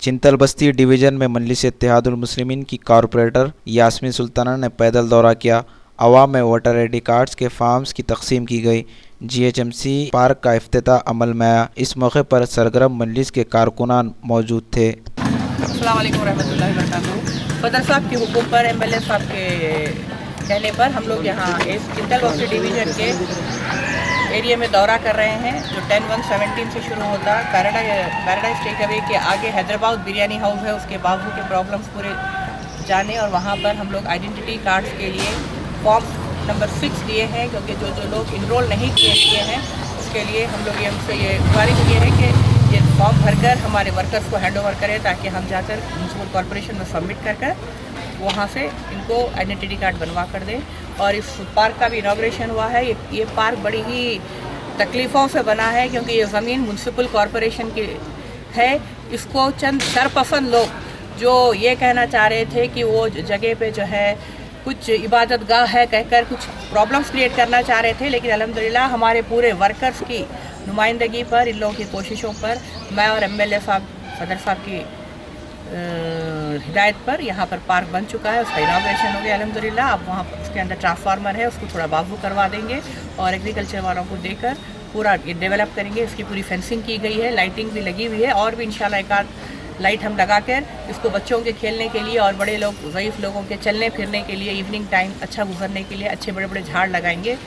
चिंतल बस्ती division में मजलिस इत्तेहादुल मुस्लिमीन की corporator Yasmin Sultana ने पैदल दौरा किया। अवाम में वोटर आई.डी. कार्ड्स के फॉर्म्स की तकसीम की गई। GHMC पार्क का इफ्तिताह अमल में आया। इस मौके पर सरगर्म मजलिस के कारकुनान मौजूद थे। अस्सलाम वालेकुम रहमतुल्लाहि व बरकातहू। सदर साहब के हुक्म पर, MLA साहब के कहने पर हम लोग यहाँ इस चिंतल बस्ती डिवीज़न के एरिया में दौरा कर रहे हैं, जो 10-1-17 से शुरू होता है। पैराडाइज टेक अवे के आगे हैदराबाद बिरयानी हाउस है, उसके बाजू के प्रॉब्लम्स पूरे जाने, और वहाँ पर हम लोग आइडेंटिटी कार्ड्स के लिए फॉर्म नंबर 6 दिए हैं, क्योंकि जो लोग इनरोल नहीं किए हैं उसके लिए हम लोग हमसे ये गुजारिश किए हैं कि ये फॉर्म भरकर हमारे वर्कर्स को हैंड ओवर करें, ताकि हम जाकर म्यूनसिपल कॉर्पोरेशन में सबमिट कर वहाँ से इनको आइडेंटिटी कार्ड बनवा कर दें। और इस पार्क का भी इनॉग्रेशन हुआ है। ये पार्क बड़ी ही तकलीफ़ों से बना है, क्योंकि ये ज़मीन म्यूनसिपल कॉर्पोरेशन की है। इसको चंद सरपसंद लोग जो ये कहना चाह रहे थे कि वो जगह पे जो है कुछ इबादत गाह है कहकर कुछ प्रॉब्लम्स क्रिएट करना चाह रहे थे, लेकिन अल्हम्दुलिल्लाह हमारे पूरे वर्कर्स की नुमाइंदगी पर, इन लोगों की कोशिशों पर, मैं और MLA साहब, सदर साहब की हिदायत पर यहाँ पर पार्क बन चुका है। उसका इनॉग्रेशन हो गया अल्हम्दुलिल्लाह। अब वहाँ उसके अंदर ट्रांसफार्मर है, उसको थोड़ा बाजू करवा देंगे और एग्रीकल्चर वालों को देकर पूरा ये डेवलप करेंगे। इसकी पूरी फेंसिंग की गई है, लाइटिंग भी लगी हुई है, और भी इंशाल्लाह एक आध लाइट हम लगा कर इसको बच्चों के खेलने के लिए और बड़े लोग, ज़ईफ़ लोगों के चलने फिरने के लिए, इवनिंग टाइम अच्छा गुजरने के लिए अच्छे बड़े बड़े झाड़ लगाएंगे।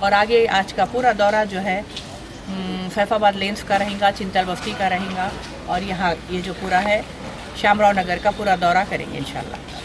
और आगे आज का पूरा दौरा जो है सैफाबाद लेन्स का रहेगा, चिंतल बस्ती का रहेगा, और यहाँ ये जो पूरा है शामराव नगर का पूरा दौरा करेंगे इंशाल्लाह।